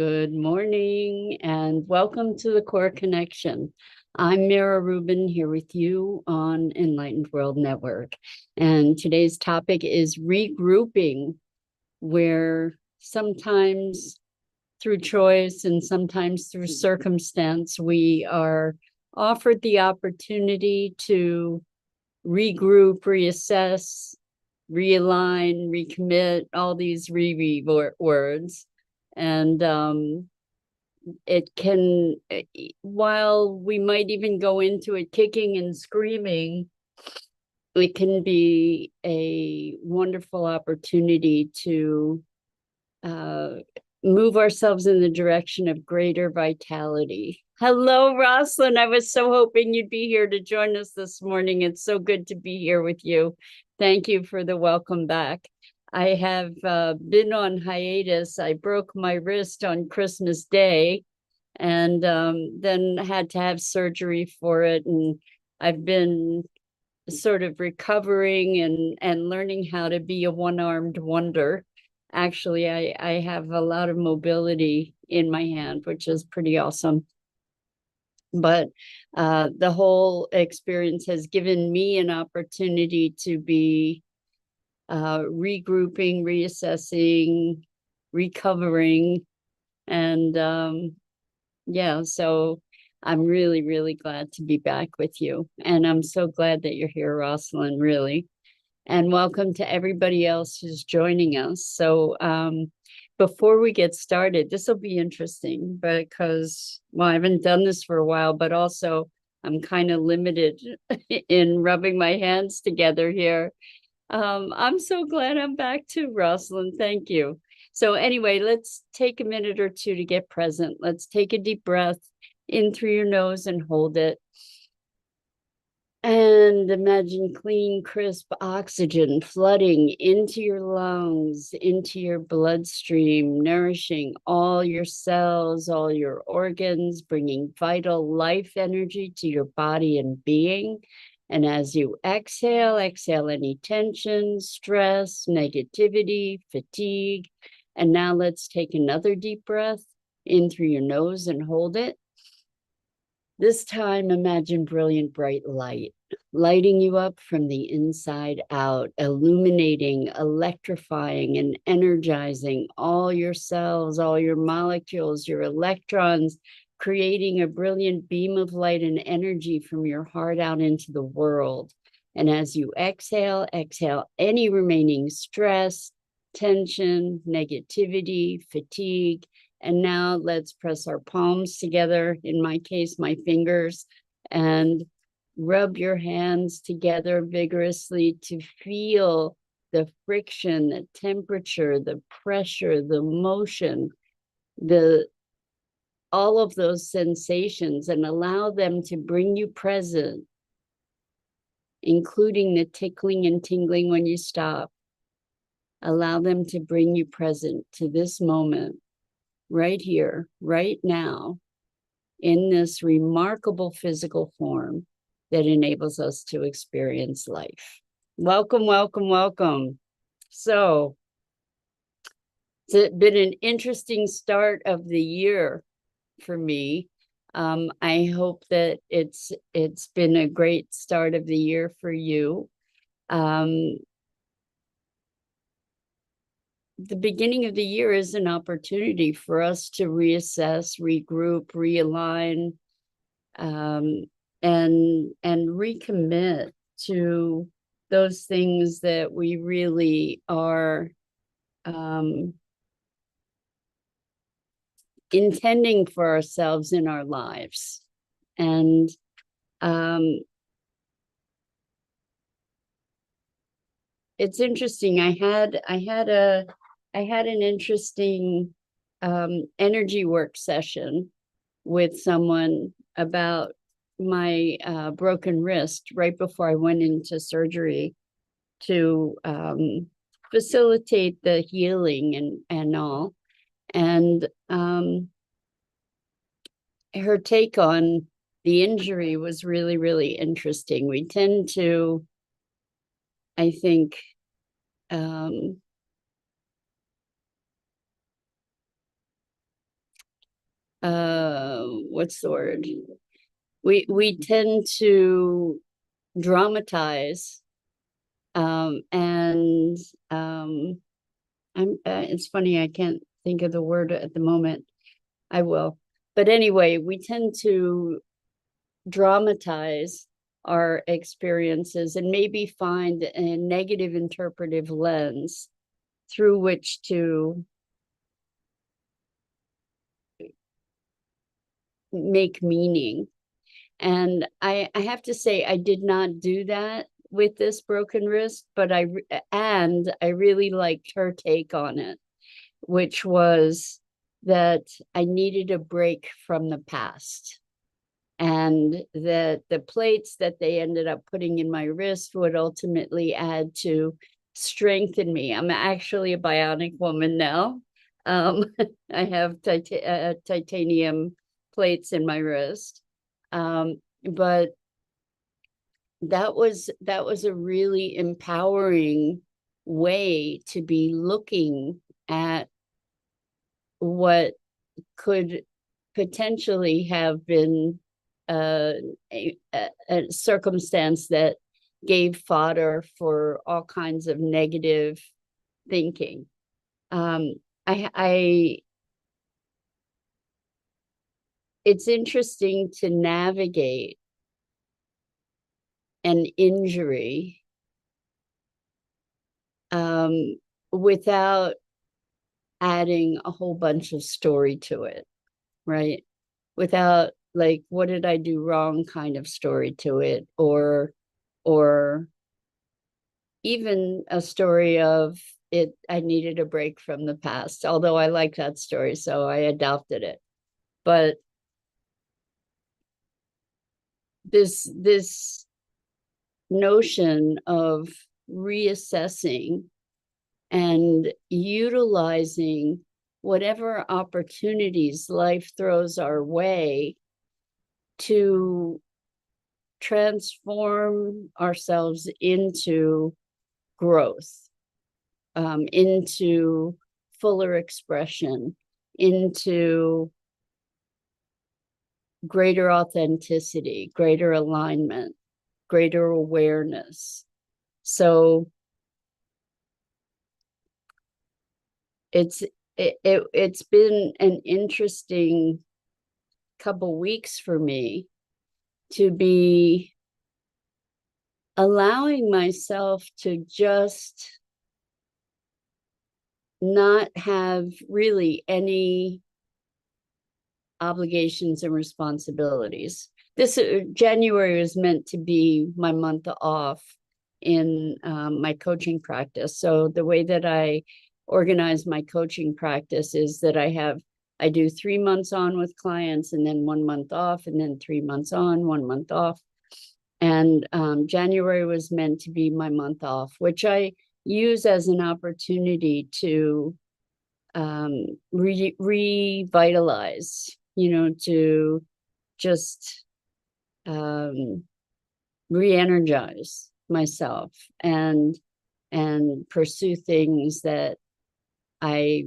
Good morning and welcome to the Core Connection. I'm Mira Rubin here with you on Enlightened World Network. And today's topic is regrouping, where sometimes through choice and sometimes through circumstance, we are offered the opportunity to regroup, reassess, realign, recommit, all these words. And it can, while we might even go into it kicking and screaming, it can be a wonderful opportunity to move ourselves in the direction of greater vitality. Hello, Rosalind. I was so hoping you'd be here to join us this morning. It's so good to be here with you. Thank you for the welcome back. I have been on hiatus. I broke my wrist on Christmas Day and then had to have surgery for it. And I've been sort of recovering and learning how to be a one-armed wonder. Actually, I have a lot of mobility in my hand, which is pretty awesome. But the whole experience has given me an opportunity to be regrouping, reassessing, recovering. And yeah, so I'm really, really glad to be back with you. And I'm so glad that you're here, Rosalind, really. And welcome to everybody else who's joining us. So before we get started, this will be interesting because, well, I haven't done this for a while, but also I'm kind of limited in rubbing my hands together here. I'm so glad I'm back too, Rosalind. Thank you. So anyway, let's take a minute or two to get present. Let's take a deep breath in through your nose and hold it. And imagine clean, crisp oxygen flooding into your lungs, into your bloodstream, nourishing all your cells, all your organs, bringing vital life energy to your body and being. And as you exhale, exhale any tension, stress, negativity, fatigue. And now let's take another deep breath in through your nose and hold it. This time, imagine brilliant, bright light, lighting you up from the inside out, illuminating, electrifying, and energizing all your cells, all your molecules, your electrons, creating a brilliant beam of light and energy from your heart out into the world. And as you exhale, exhale any remaining stress, tension, negativity, fatigue. And now let's press our palms together, in my case, my fingers, and rub your hands together vigorously to feel the friction, the temperature, the pressure, the motion, all of those sensations, and allow them to bring you present, including the tickling and tingling when you stop. Allow them to bring you present to this moment. Right here, right now, in this remarkable physical form that enables us to experience life. Welcome, welcome, welcome. So it's been an interesting start of the year for me. I hope that it's been a great start of the year for you. The beginning of the year is an opportunity for us to reassess, regroup, realign, and recommit to those things that we really are intending for ourselves in our lives. And it's interesting. I had an interesting energy work session with someone about my broken wrist right before I went into surgery to facilitate the healing and all. And her take on the injury was really, really interesting. We tend to, I think, what's the word? We tend to dramatize, and it's funny, I can't think of the word at the moment. I will. But anyway, we tend to dramatize our experiences and maybe find a negative interpretive lens through which to make meaning. And I have to say, I did not do that with this broken wrist, but I really liked her take on it, which was that I needed a break from the past, and that the plates that they ended up putting in my wrist would ultimately add to strengthen me. I'm actually a bionic woman now. I have titanium plates in my wrist. But that was a really empowering way to be looking at what could potentially have been a circumstance that gave fodder for all kinds of negative thinking. It's interesting to navigate an injury without adding a whole bunch of story to it, right? Without, like, what did I do wrong kind of story to it, or even a story of it, I needed a break from the past, although I like that story, so I adopted it. But this notion of reassessing and utilizing whatever opportunities life throws our way to transform ourselves into growth, into fuller expression, into greater authenticity, greater alignment, greater awareness. So it's been an interesting couple weeks for me to be allowing myself to just not have really any obligations and responsibilities. This January was meant to be my month off in my coaching practice. So the way that I organize my coaching practice is that I do 3 months on with clients, and then 1 month off, and then 3 months on, 1 month off. And January was meant to be my month off, which I use as an opportunity to revitalize, to just re-energize myself and pursue things that I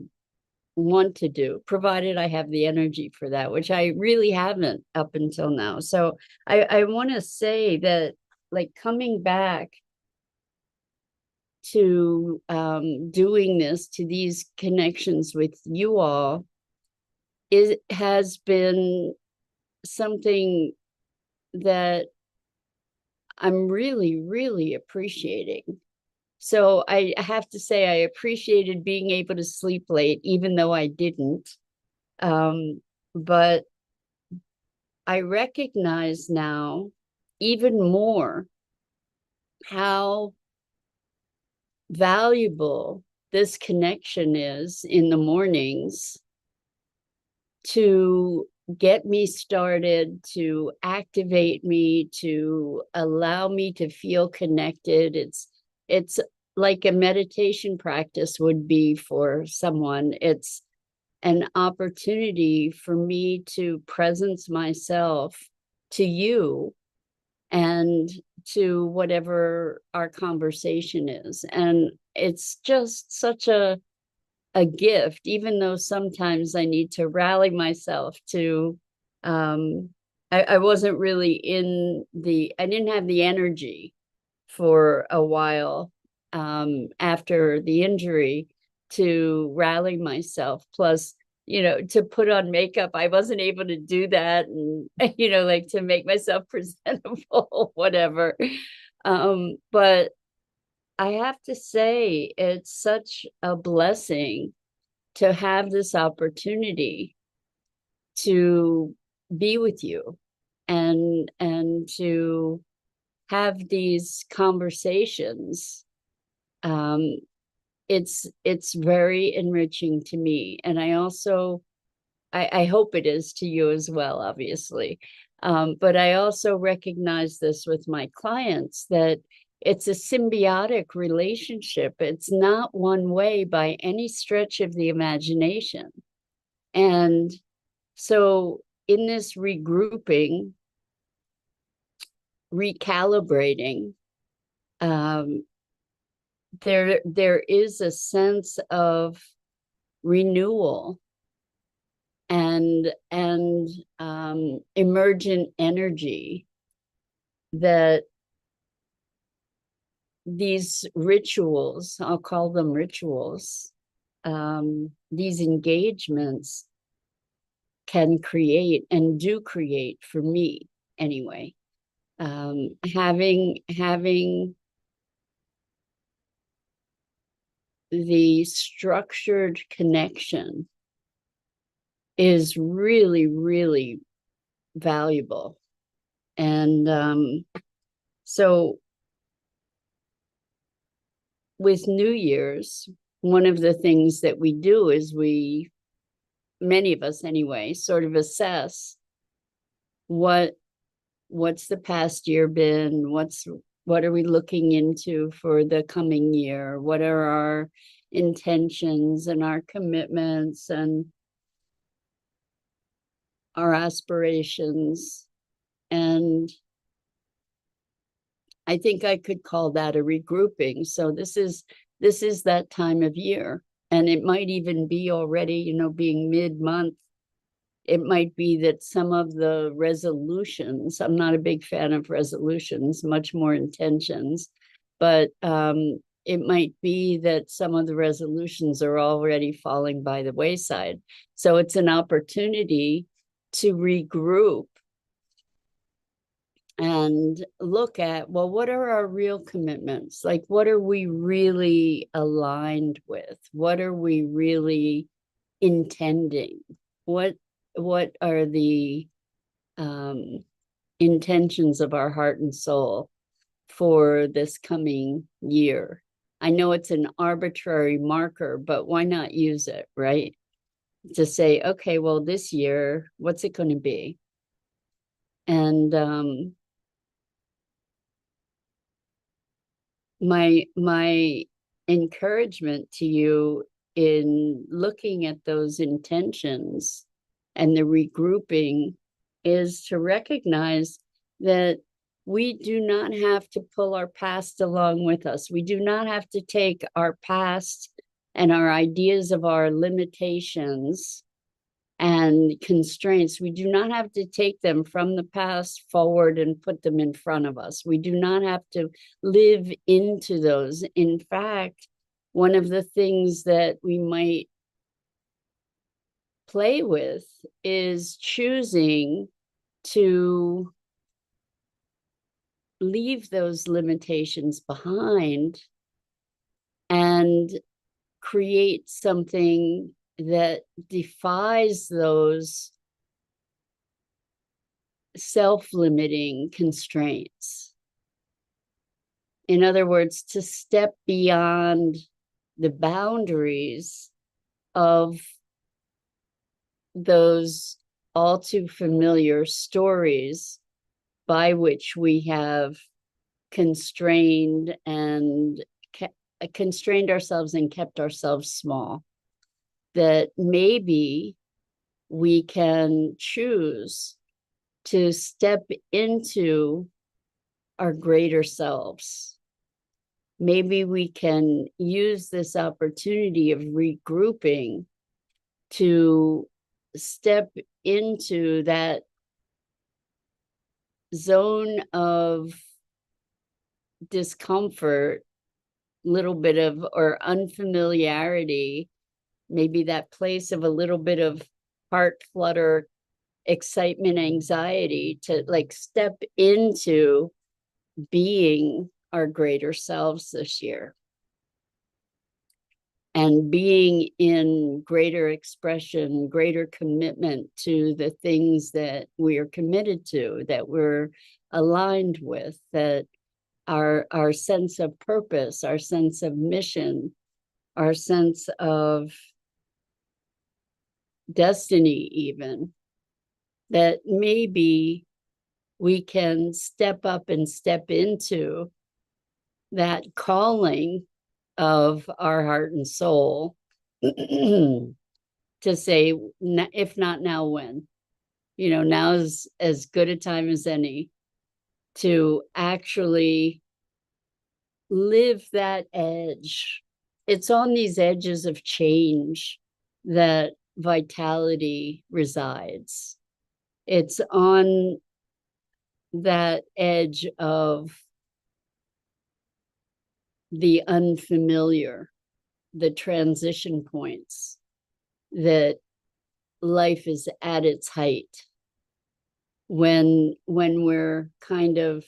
want to do, provided I have the energy for that, which I really haven't up until now. So I want to say that, like, coming back to doing this, to these connections with you all, has been something that I'm really, really appreciating. So I have to say, I appreciated being able to sleep late, even though I didn't. But I recognize now even more how valuable this connection is in the mornings to get me started, to activate me, to allow me to feel connected. It's like a meditation practice would be for someone. It's an opportunity for me to presence myself to you and to whatever our conversation is. And it's just such a gift, even though sometimes I need to rally myself to um, I wasn't really I didn't have the energy for a while after the injury to rally myself. Plus, to put on makeup, I wasn't able to do that, and like to make myself presentable, whatever. But I have to say, it's such a blessing to have this opportunity to be with you and to have these conversations. um it's very enriching to me, and I hope it is to you as well, obviously. But I also recognize this with my clients, that it's a symbiotic relationship. It's not one way by any stretch of the imagination. And so in this regrouping, recalibrating, um, there is a sense of renewal and emergent energy that these rituals, I'll call them rituals, these engagements can create and do create for me anyway. Having the structured connection is really, really valuable. And so with New Year's, one of the things that we do is many of us anyway, sort of assess what's the past year been, what are we looking into for the coming year, what are our intentions and our commitments and our aspirations. And I think I could call that a regrouping. So this is that time of year, and it might even be already, being mid-month. It might be that some of the resolutions, I'm not a big fan of resolutions, much more intentions, but it might be that some of the resolutions are already falling by the wayside. So it's an opportunity to regroup and look at, well, what are our real commitments? Like, what are we really aligned with? What are we really intending? What are the intentions of our heart and soul for this coming year? I know it's an arbitrary marker, but why not use it, right? To say, okay, well, this year, what's it going to be? And my encouragement to you in looking at those intentions and the regrouping is to recognize that we do not have to pull our past along with us. We do not have to take our past and our ideas of our limitations and constraints. We do not have to take them from the past forward and put them in front of us. We do not have to live into those. In fact, one of the things that we might play with is choosing to leave those limitations behind and create something that defies those self-limiting constraints. In other words, to step beyond the boundaries of those all too familiar stories by which we have constrained ourselves and kept ourselves small. That maybe we can choose to step into our greater selves. Maybe we can use this opportunity of regrouping to step into that zone of discomfort, little bit of, or unfamiliarity, maybe that place of a little bit of heart flutter, excitement, anxiety, to like step into being our greater selves this year and being in greater expression, greater commitment to the things that we are committed to, that we're aligned with, that our sense of purpose, our sense of mission, our sense of destiny, even, that maybe we can step up and step into that calling of our heart and soul to say, if not now, when? You know, now is as good a time as any to actually live that edge. It's on these edges of change that vitality resides. It's on that edge of the unfamiliar, the transition points, that life is at its height when we're kind of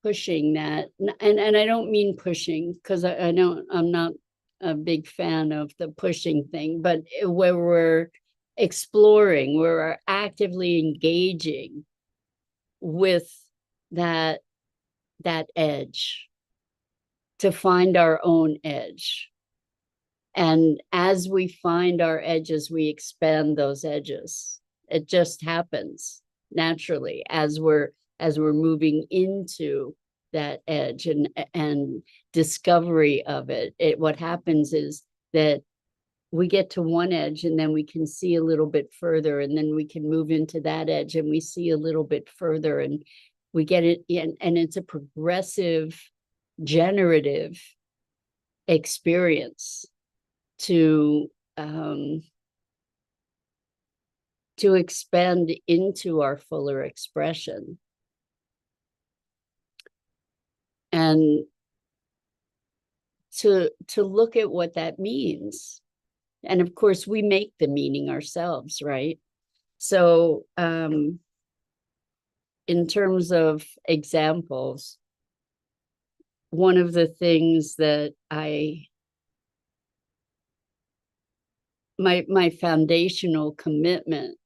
pushing that. And I don't mean pushing, because I'm not a big fan of the pushing thing, but where we're exploring, where we're actively engaging with that edge, to find our own edge. And as we find our edges, we expand those edges. It just happens naturally as we're moving into that edge and discovery of it. What happens is that we get to one edge and then we can see a little bit further, and then we can move into that edge and we see a little bit further, and we get it in, and it's a progressive, generative experience to expand into our fuller expression. And to look at what that means. And of course, we make the meaning ourselves, right? So in terms of examples, one of the things that my foundational commitment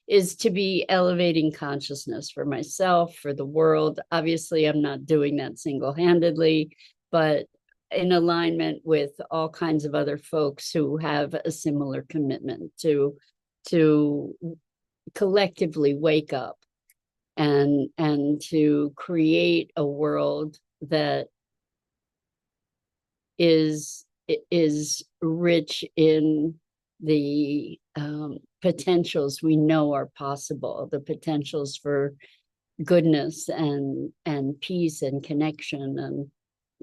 is to be elevating consciousness for myself, for the world. Obviously, I'm not doing that single-handedly, but in alignment with all kinds of other folks who have a similar commitment to collectively wake up and to create a world that is rich in the potentials we know are possible, the potentials for goodness and peace and connection. And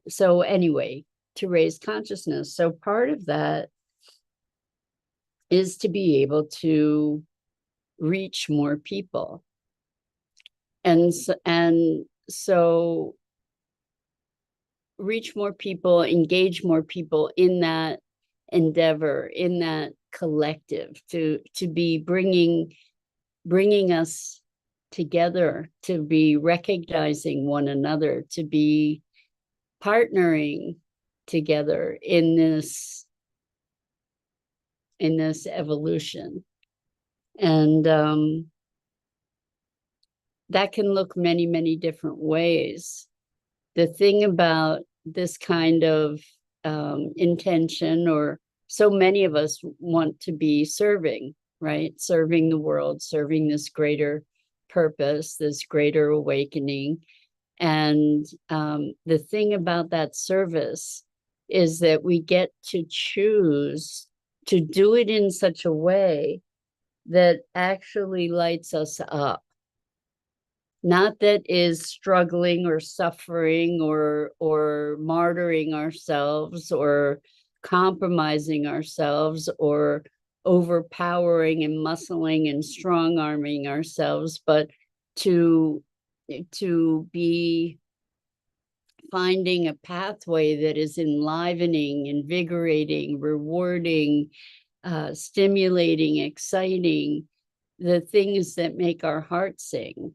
so anyway, to raise consciousness. So part of that is to be able to reach more people. And so reach more people, engage more people in that endeavor, in that collective, to be bringing us together, to be recognizing one another, to be partnering together in this evolution. And that can look many, many different ways. The thing about this kind of intention, or so many of us want to be serving, right? Serving the world, serving this greater purpose, this greater awakening. And the thing about that service is that we get to choose to do it in such a way that actually lights us up. Not that is struggling or suffering or martyring ourselves or compromising ourselves or overpowering and muscling and strong arming ourselves, but to be finding a pathway that is enlivening, invigorating, rewarding, stimulating, exciting, the things that make our heart sing.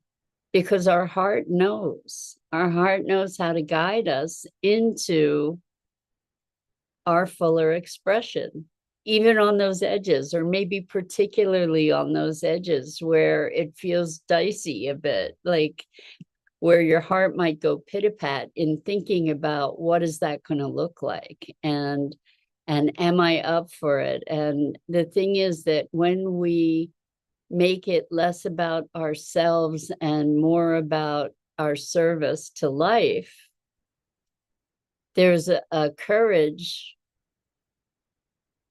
Because our heart knows how to guide us into our fuller expression, even on those edges, or maybe particularly on those edges where it feels dicey a bit, like where your heart might go pit-a-pat in thinking about what is that going to look like, and am I up for it? And the thing is that when we make it less about ourselves and more about our service to life, there's a courage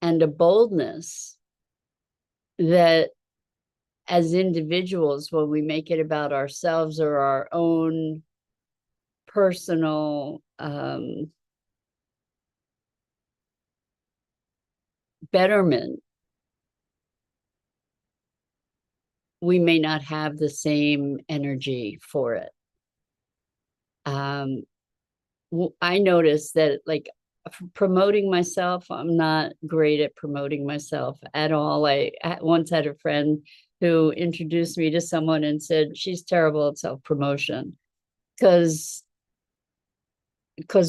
and a boldness that as individuals, when we make it about ourselves or our own personal betterment, we may not have the same energy for it. I noticed that, like, promoting myself, I'm not great at promoting myself at all. I once had a friend who introduced me to someone and said she's terrible at self-promotion because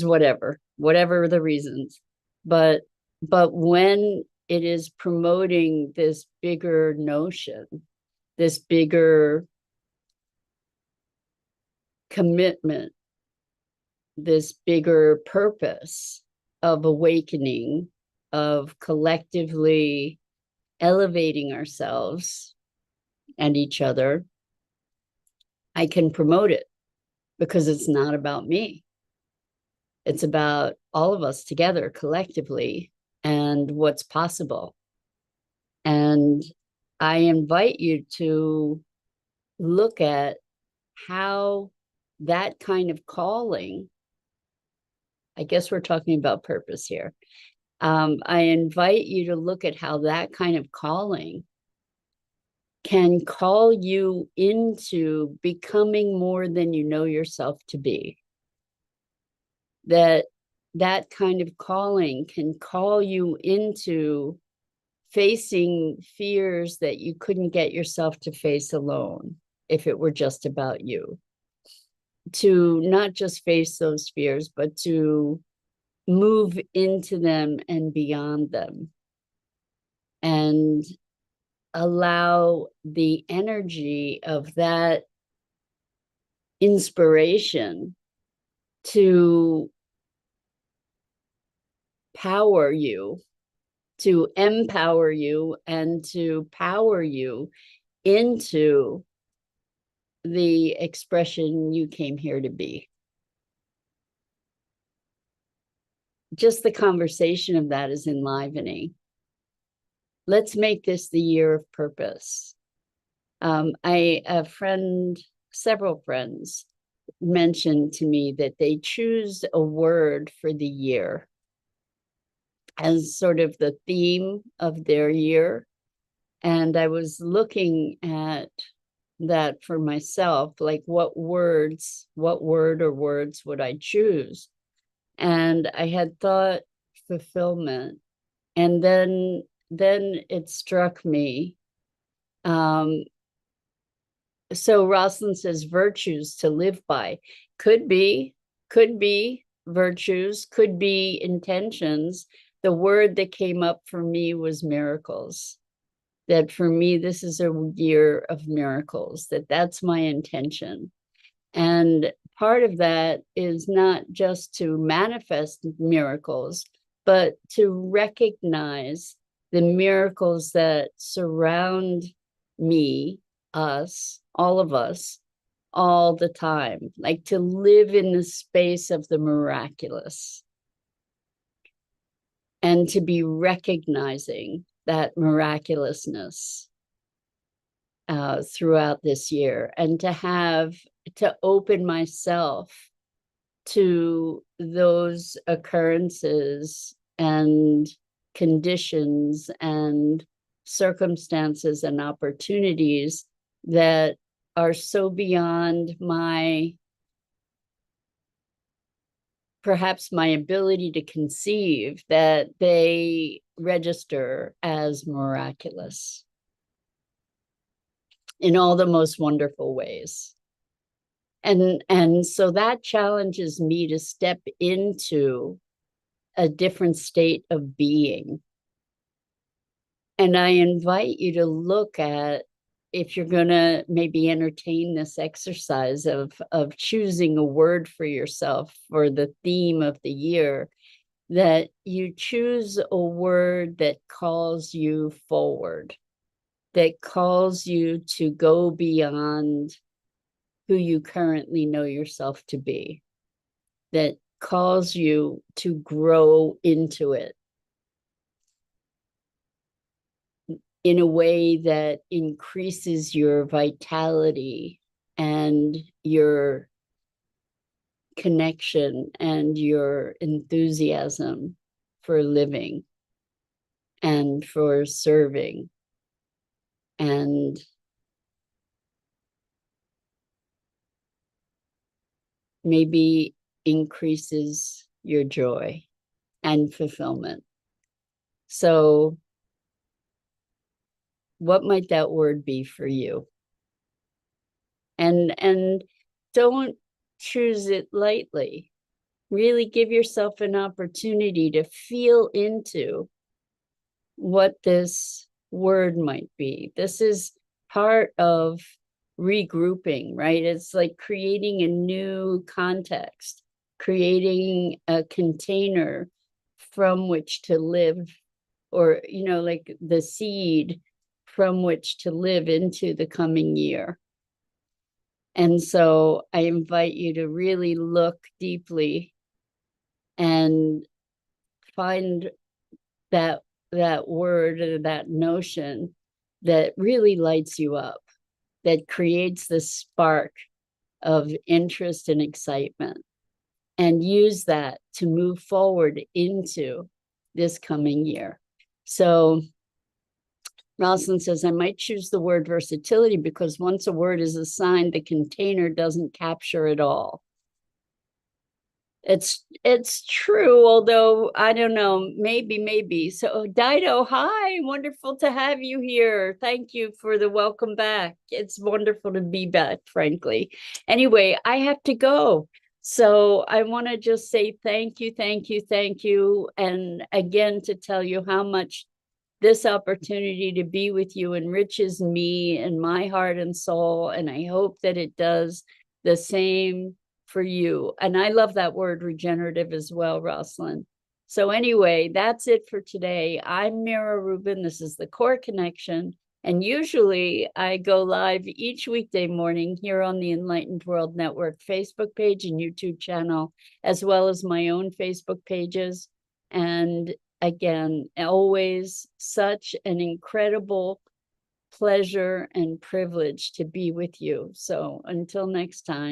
whatever the reasons. But when it is promoting this bigger notion, this bigger commitment, this bigger purpose of awakening, of collectively elevating ourselves and each other, I can promote it because it's not about me. It's about all of us together collectively and what's possible. And I invite you to look at how that kind of calling, I guess we're talking about purpose here. I invite you to look at how that kind of calling can call you into becoming more than you know yourself to be. That kind of calling can call you into facing fears that you couldn't get yourself to face alone if it were just about you. To not just face those fears, but to move into them and beyond them, and allow the energy of that inspiration to power you, to empower you, and to power you into the expression you came here to be. Just the conversation of that is enlivening. Let's make this the year of purpose. Several friends mentioned to me that they choose a word for the year as sort of the theme of their year. And I was looking at that for myself, like what word or words would I choose? And I had thought fulfillment. And then it struck me. So Rosalind says virtues to live by. Could be virtues, could be intentions. The word that came up for me was miracles. That for me, this is a year of miracles, that's my intention. And part of that is not just to manifest miracles, but to recognize the miracles that surround me, us, all of us, all the time, like to live in the space of the miraculous and to be recognizing that miraculousness throughout this year, and to open myself to those occurrences and conditions and circumstances and opportunities that are so beyond perhaps my ability to conceive, that they register as miraculous in all the most wonderful ways. And so that challenges me to step into a different state of being. And I invite you to look at, if you're going to maybe entertain this exercise of choosing a word for yourself for the theme of the year, that you choose a word that calls you forward, that calls you to go beyond who you currently know yourself to be, that calls you to grow into it in a way that increases your vitality and your connection and your enthusiasm for living and for serving, and maybe increases your joy and fulfillment. So what might that word be for you? And don't choose it lightly. Really give yourself an opportunity to feel into what this word might be. This is part of regrouping, right? It's like creating a new context, creating a container from which to live, or, you know, like the seed from which to live into the coming year. And so I invite you to really look deeply and find that word or that notion that really lights you up, that creates this spark of interest and excitement, and use that to move forward into this coming year. So Rosalind says, I might choose the word versatility because once a word is assigned, the container doesn't capture it all. It's true, although I don't know, maybe. So Dido, hi, wonderful to have you here. Thank you for the welcome back. It's wonderful to be back, frankly. Anyway, I have to go. So I want to just say thank you. And again, to tell you how much this opportunity to be with you enriches me and my heart and soul. And I hope that it does the same for you. And I love that word regenerative as well, Rosalind. So anyway, that's it for today. I'm Mira Rubin. This is the Core Connection. And usually I go live each weekday morning here on the Enlightened World Network Facebook page and YouTube channel, as well as my own Facebook pages. And again, always such an incredible pleasure and privilege to be with you. So until next time.